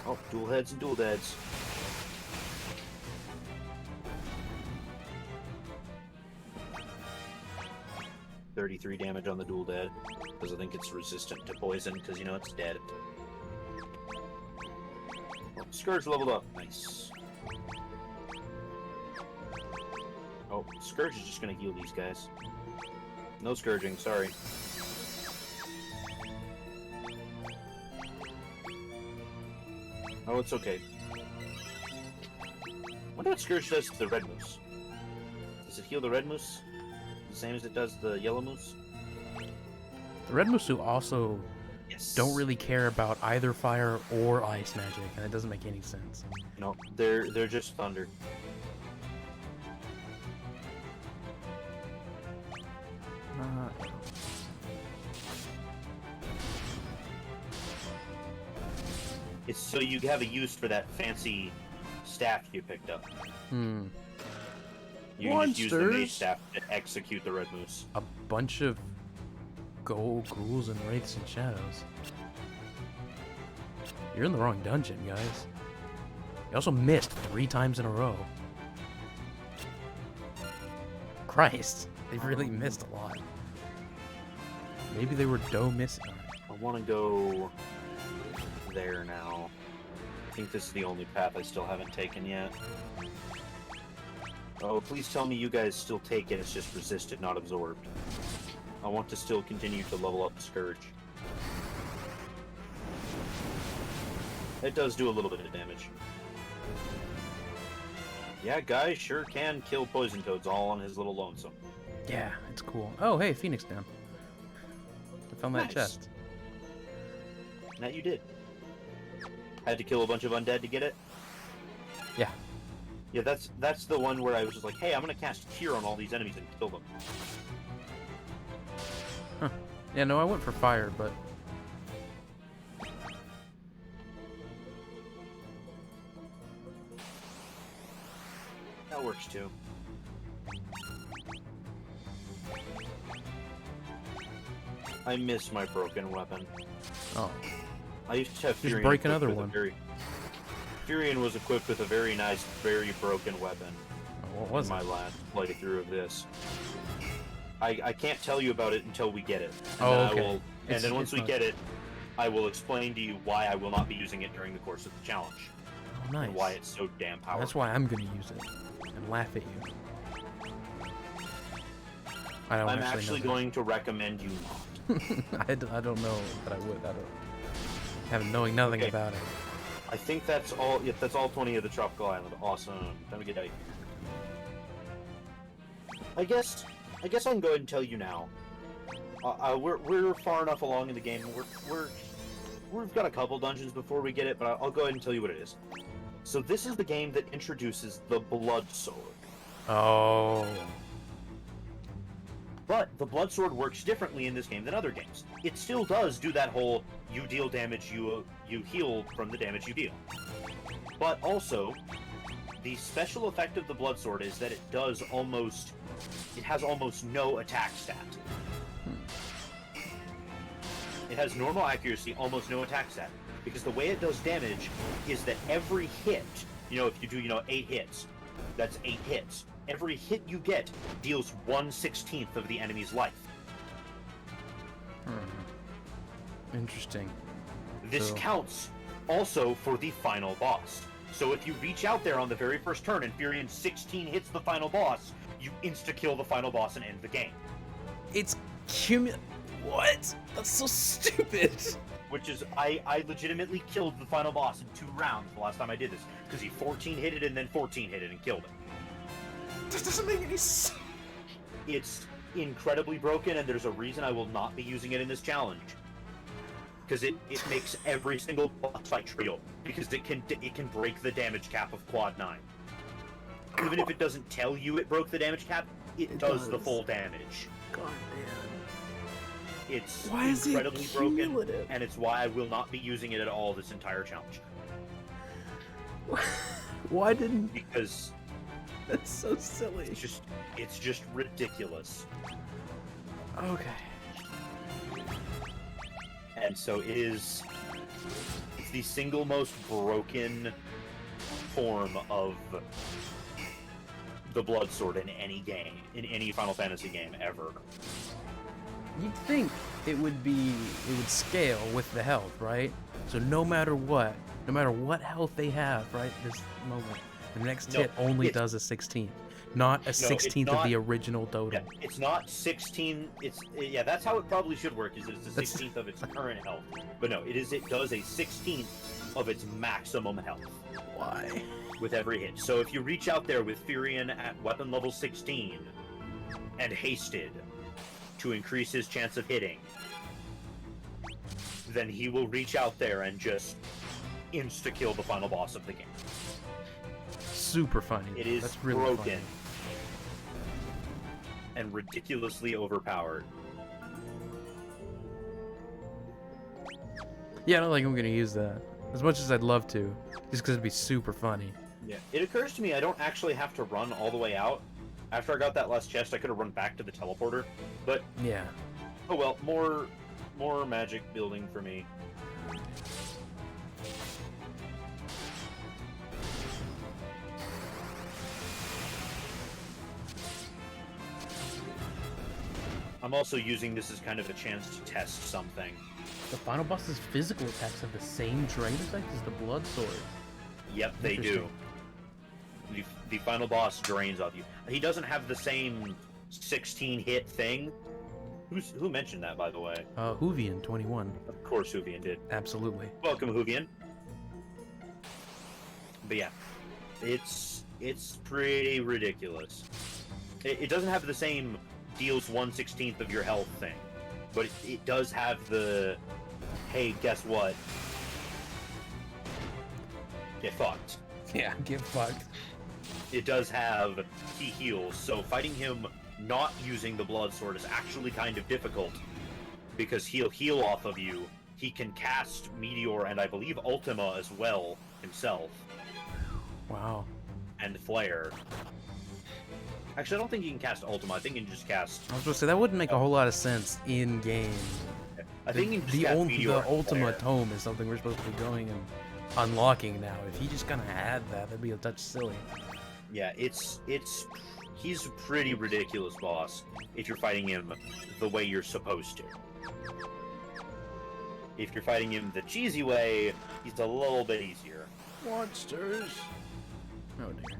Oh, dual heads and dual deads. $33 damage on the dual dead, because I think it's resistant to poison, because, you know, it's dead. Oh, Scourge leveled up. Nice. Oh, Scourge is just going to heal these guys. No Scourging, sorry. Oh, it's okay. Wonder what Scourge does to the red moose. Does it heal the red moose? The same as it does the yellow moose? The red moose also Yes. don't really care about either fire or ice magic, and it doesn't make any sense. No, they're just thunder. It's so you have a use for that fancy staff you picked up. Hmm. You can just use the mage Monsters? staff to execute the red moose. A bunch of ghouls and wraiths and shadows. You're in the wrong dungeon, guys. You also missed 3 times in a row. Christ, they've really missed a lot. Maybe they were missing. I want to go there now. I think this is the only path I still haven't taken yet. Oh, please tell me you guys still take it, it's just resisted, not absorbed. I want to still continue to level up the Scourge. It does do a little bit of damage. Yeah, guys sure can kill poison toads all on his little lonesome. Yeah, it's cool. Oh, hey, Phoenix down. I found that Nice. chest. That you did. Had to kill a bunch of undead to get it? Yeah. Yeah, that's the one where I was just like, hey, I'm gonna cast Cure on all these enemies and kill them. Huh. Yeah, no, I went for fire, but... That works too. I miss my broken weapon. Oh. I used to have Just Furion break equipped another with a one. Furion was equipped with a very nice, very broken weapon. What was in it? my last playthrough of this. I can't tell you about it until we get it. And Oh, then okay. and then once we get it, I will explain to you why I will not be using it during the course of the challenge. Oh, nice. And why it's so damn powerful. That's why I'm gonna use it and laugh at you. I'm actually going to recommend you not. I don't know that I would. Having knowing nothing Okay. about it. I think that's all. Yeah, that's all 20 of the tropical island. Awesome. Time to get out of here. I guess I can go ahead and tell you now. We're far enough along in the game. We've got a couple dungeons before we get it, but I'll go ahead and tell you what it is. So this is the game that introduces the Blood Sword. Oh. But the Blood Sword works differently in this game than other games. It still does do that whole you deal damage, you heal from the damage you deal. But also, the special effect of the Blood Sword is that it has almost no attack stat. It has normal accuracy, almost no attack stat. Because the way it does damage is that every hit, if you do, 8 hits, that's 8 hits. Every hit you get deals 1/16 of the enemy's life. Interesting. This So- counts also for the final boss. So if you reach out there on the very first turn and Furion 16 hits the final boss, you insta-kill the final boss and end the game. It's What? That's so stupid. Which is, I legitimately killed the final boss in 2 rounds the last time I did this. Because he 14 hit it and then 14 hit it and killed it. This doesn't make any sense. It's incredibly broken, and there's a reason I will not be using it in this challenge. Because it makes every single boss fight real. Because it can break the damage cap of Quad 9. Even if it doesn't tell you it broke the damage cap, it does the full damage. God damn. It's Why is it incredibly broken, cumulative? and it's why I will not be using it at all this entire challenge. Why didn't? Because That's so silly. it's just ridiculous. Okay. And so it's It's the single most broken form of the blood sword in any game, in any Final Fantasy game ever. You'd think it would scale with the health, right? So no matter what health they have, right, this moment, the next hit only does a 16th. Not a 16th of the original total. Yeah, it's not 16. Yeah, that's how it probably should work. Is it's the 16th of its current health. But no, it does a 16th of its maximum health. Why? With every hit. So if you reach out there with Furion at weapon level 16 and hasted to increase his chance of hitting, then he will reach out there and just insta-kill the final boss of the game. Super funny. It is That's really broken. funny. And ridiculously overpowered. Yeah, I don't think I'm gonna use that. As much as I'd love to. Just because it'd be super funny. Yeah. It occurs to me I don't actually have to run all the way out. After I got that last chest, I could have run back to the teleporter. But, Yeah. oh well, more magic building for me. I'm also using this as kind of a chance to test something. The final boss's physical attacks have the same drain effect as the blood sword. Yep, they do. The final boss drains off you. He doesn't have the same 16 hit thing. Who mentioned that, by the way? Hoovian 21. Of course Hoovian did. Absolutely. Welcome, Hoovian. But yeah, it's pretty ridiculous. It doesn't have the same deals 1/16 of your health thing, but it does have the, hey, guess what? Get fucked. Yeah, get fucked. It does have he heals, so fighting him not using the blood sword is actually kind of difficult, because he'll heal off of you. He can cast Meteor and I believe Ultima as well himself. Wow. And Flare. Actually, I don't think he can cast Ultima. I think he can just cast... I was supposed to say, that wouldn't make a whole lot of sense in game. I think he can just cast Meteor the and Ultima Flare. Tome is something we're supposed to be going and unlocking now. If he just kind of had that, that'd be a touch silly. Yeah, he's a pretty ridiculous boss if you're fighting him the way you're supposed to. If you're fighting him the cheesy way, he's a little bit easier. Monsters! Oh dear.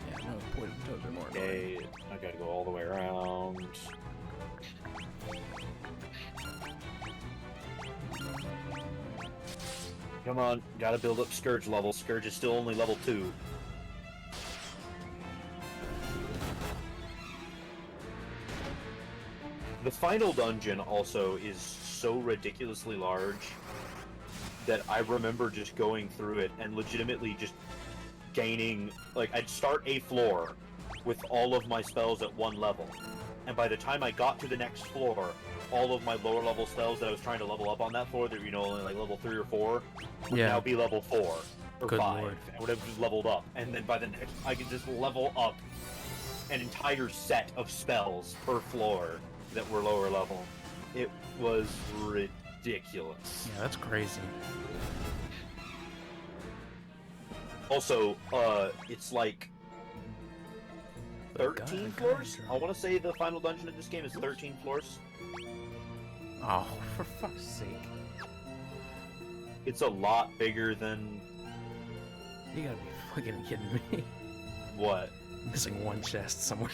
Yeah, no, poison toads are more annoying. Okay, I gotta go all the way around. Come on, gotta build up Scourge level. Scourge is still only level 2. The final dungeon also is so ridiculously large that I remember just going through it and legitimately just gaining, like, I'd start a floor with all of my spells at one level, and by the time I got to the next floor, all of my lower level spells that I was trying to level up on that floor, that, you know, only like level 3 or 4, would now be level 4 or Good 5, Lord. and would have just leveled up, and then by the next, I could just level up an entire set of spells per floor that were lower level. It was ridiculous. Yeah, that's crazy. Also, it's like 13 floors? I want to say the final dungeon of this game is 13 floors. Oh, for fuck's sake. It's a lot bigger than... You gotta be fucking kidding me. What? I'm missing one chest somewhere.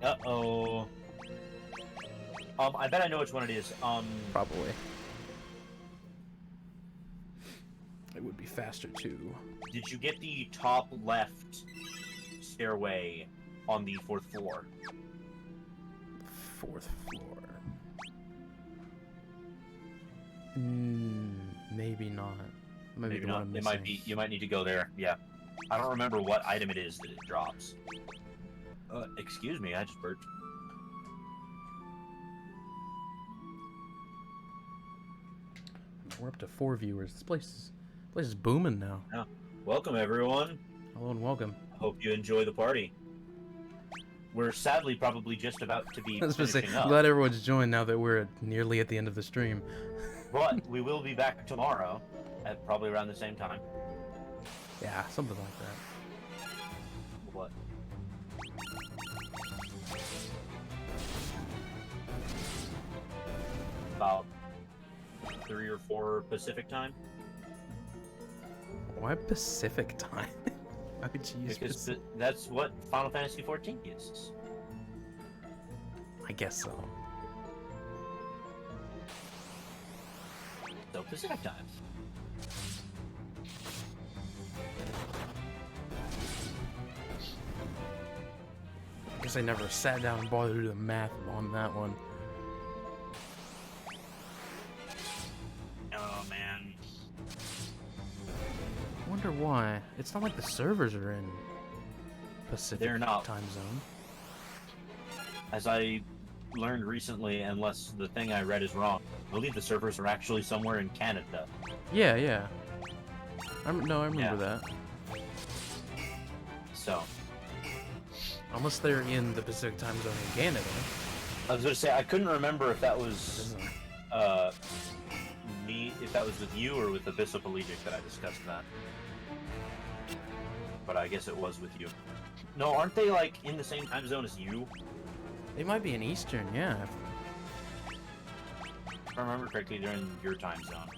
Uh-oh. I bet I know which one it is. Probably. It would be faster too. Did you get the top left stairway on the 4th floor? 4th floor. Maybe not. Maybe the not. one I'm It might missing. be. You might need to go there. Yeah. I don't remember what item it is that it drops. Excuse me, I just burped. We're up to 4 viewers. This place is booming now. Welcome, everyone. Hello and welcome. Hope you enjoy the party. we're sadly probably just about to be I was supposed to say, finishing up. glad everyone's joined now that we're nearly at the end of the stream. But we will be back tomorrow at probably around the same time. Yeah, something like that. What? About 3 or 4 Pacific time. Why Pacific time? Why would you use Because Pacific? that's what Final Fantasy XIV uses. I guess so. So Pacific time. I guess I never sat down and bothered to do the math on that one. Oh man. I wonder why. It's not like the servers are in Pacific They're not. time zone. As I learned recently, unless the thing I read is wrong, I believe the servers are actually somewhere in Canada. Yeah, yeah. No, I remember that. So, Unless they're in the Pacific time zone in Canada. I was going to say, I couldn't remember if that was me, if that was with you or with Abyssal Pelagic that I discussed that. But I guess it was with you. No, aren't they like in the same time zone as you? They might be in Eastern, yeah. If I remember correctly, they're in your time zone.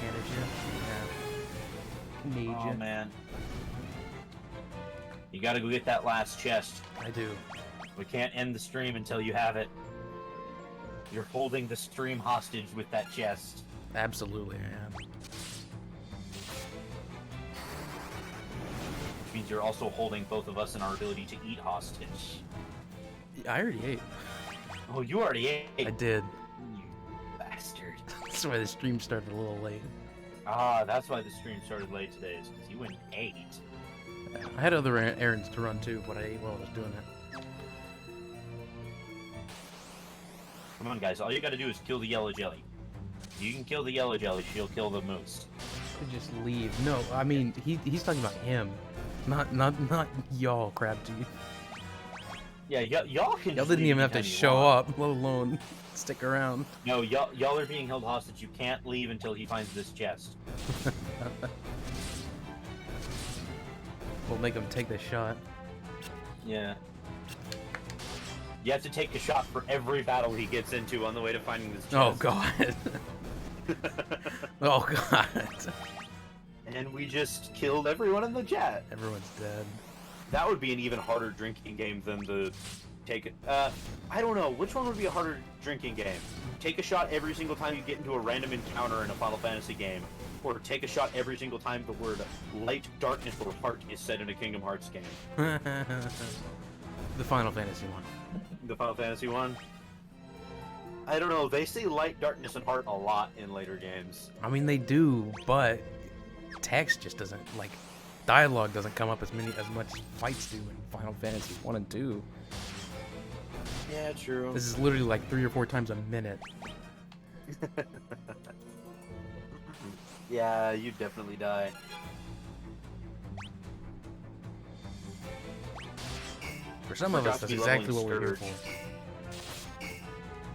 Canada, yeah. Canada. Oh man. You gotta go get that last chest. I do. We can't end the stream until you have it. You're holding the stream hostage with that chest. Absolutely, I am. Which means you're also holding both of us and our ability to eat hostage. I already ate. Oh, you already ate. I did. You bastard. That's why the stream started a little late. Ah, that's why the stream started late today, is because you went and ate. I had other errands to run too, but I ate while I was doing it. Come on, guys. All you gotta do is kill the yellow jelly. If you can kill the yellow jelly, she'll kill the moose. Could just leave. No, I mean he's talking about him, not y'all, Crab Teeth. Yeah, y'all can. Y'all just didn't leave even have to anytime you show want. up, let alone stick around. No, y'all are being held hostage. You can't leave until he finds this chest. We'll make him take the shot. Yeah. You have to take a shot for every battle he gets into on the way to finding this chest. Oh god. Oh god. And we just killed everyone in the chat. Everyone's dead. That would be an even harder drinking game than the take it. I don't know. Which one would be a harder drinking game? Take a shot every single time you get into a random encounter in a Final Fantasy game, or take a shot every single time the word light, darkness, or heart is said in a Kingdom Hearts game. The Final Fantasy one. The Final Fantasy one? I don't know. They say light, darkness, and heart a lot in later games. I mean they do, but text just doesn't, like, dialogue doesn't come up as much as fights do in Final Fantasy 1 and 2. Yeah, true. This is literally like 3 or 4 times a minute. Yeah, you definitely die. For some of us, that's exactly what we're here for.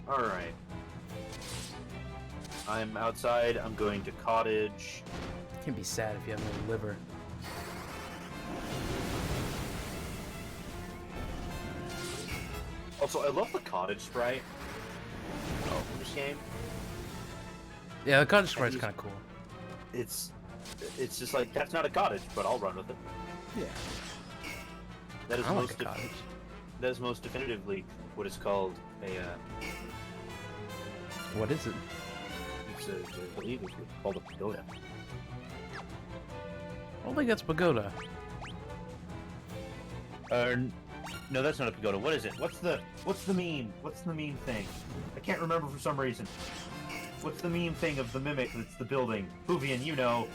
Alright. I'm outside. I'm going to cottage. It can be sad if you have no liver. Also, I love the cottage sprite. Oh, this game. Yeah, the cottage sprite's kind of cool. It's just like, that's not a cottage, but I'll run with it. Yeah. That is I like most a cottage. that is most definitively what is called a What is it? it's I believe it's called a pagoda. I don't think that's pagoda. No, that's not a pagoda. What is it? What's the meme? What's the meme thing? I can't remember for some reason. What's the meme thing of the mimic that's the building? Boovian, you know.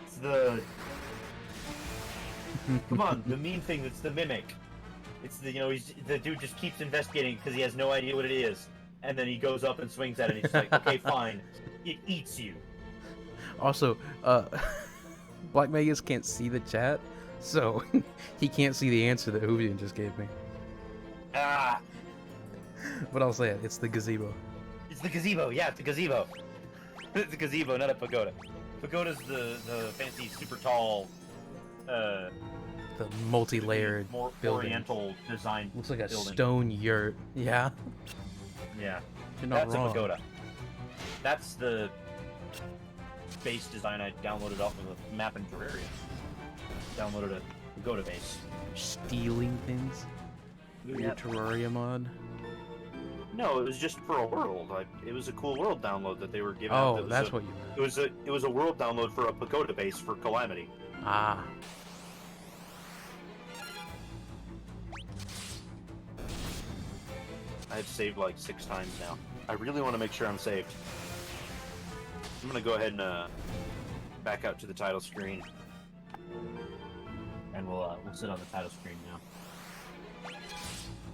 It's the... Come on, the meme thing that's the mimic. It's the, the dude just keeps investigating because he has no idea what it is. And then he goes up and swings at it and he's just like, okay, fine. It eats you. Also, Black Magus can't see the chat, so he can't see the answer that Hoovian just gave me. Ah, But I'll say it. It's the gazebo. it's the gazebo. Yeah, it's a gazebo. It's a gazebo, not a pagoda. Pagoda's the fancy, super tall, The multi-layered more building. oriental design. Looks like a building. stone yurt. Yeah. Yeah, You're not that's wrong. a pagoda. That's the base design I downloaded off of a map in Terraria. Downloaded a pagoda base. Stealing things. Your Yep. Terraria mod. No, it was just for a world. It was a cool world download that they were giving out. Oh, that's what you meant. It was a world download for a pagoda base for Calamity. Ah. I've saved like 6 times now. I really want to make sure I'm saved. I'm gonna go ahead and back out to the title screen, and we'll sit on the title screen now.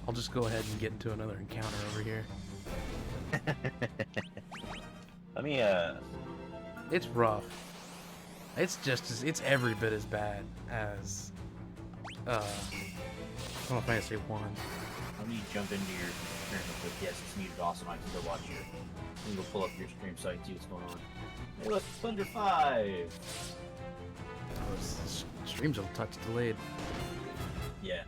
I'll just go ahead and get into another encounter over here. Let me It's rough. It's it's every bit as bad as Final Fantasy 1. Let me jump into your stream real quick. Yes, it's muted. Awesome. I can go watch your. You can go pull up your stream site, see what's going on. Hey, look, Thunder 5. Oh, this stream's a touch delayed. Yeah.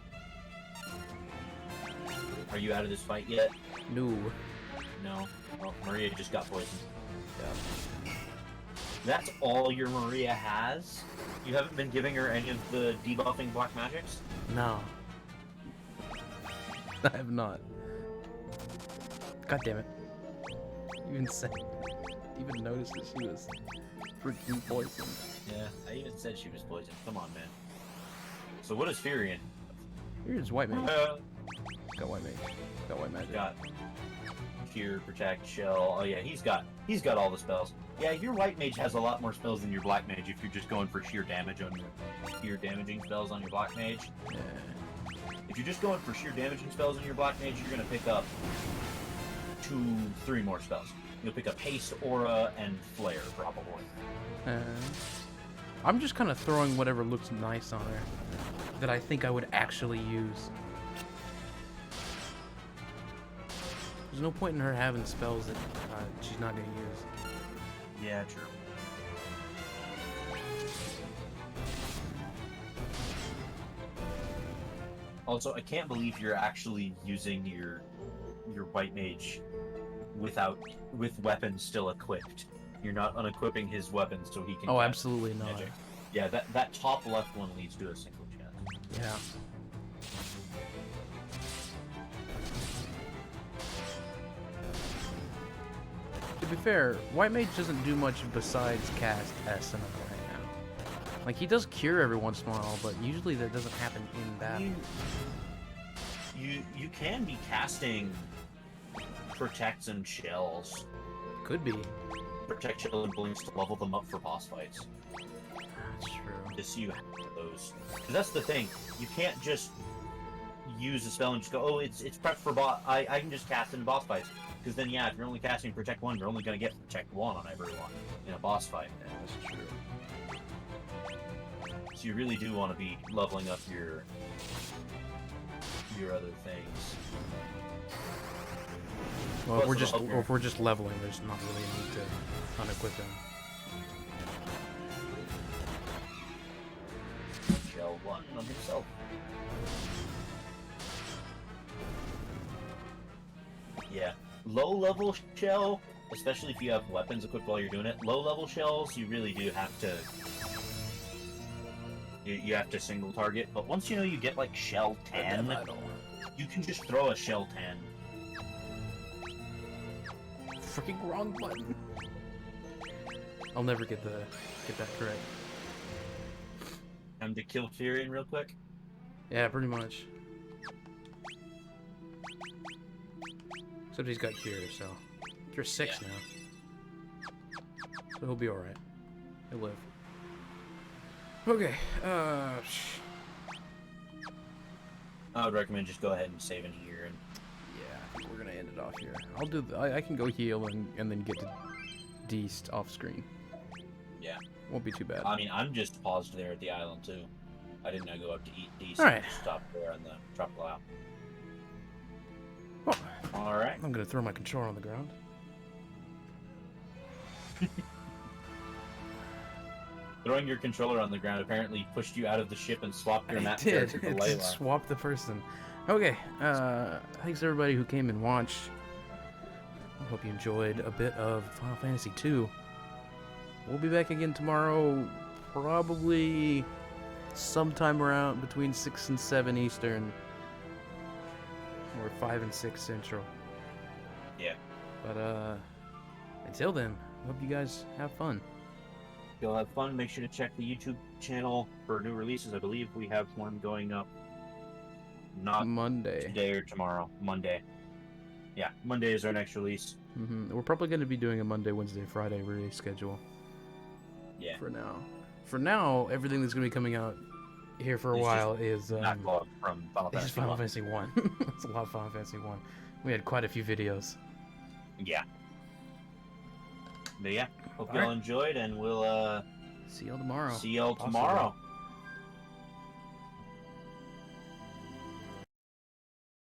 Are you out of this fight yet? No. No. Well, Maria just got poisoned. Yeah. That's all your Maria has? You haven't been giving her any of the debuffing black magics? No. I have not. God damn it. Even noticed that she was freaking poisoned. Yeah, I even said she was poisoned. Come on, man. So what is Furion? Here's white mage. Got white mage. Got white magic. Got Cure, Protect, Shell. Oh yeah, he's got all the spells. Yeah, your white mage has a lot more spells than your black mage if you're just going for sheer damage on your damaging spells on your black mage. Yeah. If you're just going for sheer damaging spells on your black mage, you're gonna pick up 2-3 more spells. You'll pick up Haste, Aura, and Flare probably. I'm just kind of throwing whatever looks nice on her that I think I would actually use. There's no point in her having spells that she's not going to use. Yeah, true. Also, I can't believe you're actually using your white mage with weapons still equipped. You're not unequipping his weapons so he can. Oh, cast absolutely not. magic. Yeah, that top left one leads to a single chest. Yeah. To be fair, white mage doesn't do much besides cast S and right now. Like, he does cure every once in a while, but usually that doesn't happen in battle. You can be casting protects and shells. Could be. Protect shell and blinks to level them up for boss fights. That's true. Just so you have those. 'Cause that's the thing. You can't just use a spell and just go, oh, it's prepped for boss. I can just cast it in boss fights. Because then, yeah, if you're only casting Protect 1, you're only going to get Protect 1 on everyone in a boss fight. Yeah, that's true. So you really do want to be leveling up your other things. Well, Plus if we're just leveling, there's not really a need to unequip him. Shell 1 on himself. Yeah. Low-level shell, especially if you have weapons equipped while you're doing it, low-level shells, you really do have to... You have to single target, but once you get like shell 10, you can just throw a shell 10. Freaking wrong button. I'll never get that correct. Time to kill Furion real quick. Yeah, pretty much. Except he's got cure, so cure 6 Yeah. now. So he'll be alright. He'll live. Okay, I would recommend just go ahead and save in here. And yeah, I think we're gonna end it off here. I'll do I can go heal and then get to Deast off screen. yeah, Won't be too bad. I mean, I'm just paused there at the island too. I didn't go up to eat decent. Alright. Stop there on the tropical island. Oh, All right. I'm gonna throw my controller on the ground. Throwing your controller on the ground apparently pushed you out of the ship and swapped your I map did. character to It Layla. swap the person. Okay. Thanks everybody who came and watched. I hope you enjoyed a bit of Final Fantasy II. We'll be back again tomorrow, probably sometime around between 6 and 7 Eastern, or 5 and 6 Central. Yeah. But until then, hope you guys have fun. If you'll have fun, make sure to check the YouTube channel for new releases. I believe we have one going up not Monday. today or tomorrow. Monday. Yeah, Monday is our next release. We're probably going to be doing a Monday, Wednesday, Friday release schedule. Yeah. For now. For now, everything that's going to be coming out here for a It's while is Backlog from Final it's Fantasy Final 1. Fantasy 1. It's a lot of Final Fantasy 1. We had quite a few videos. Yeah. But yeah, hope All y'all right. enjoyed, and we'll See y'all tomorrow. see y'all Possibly. tomorrow.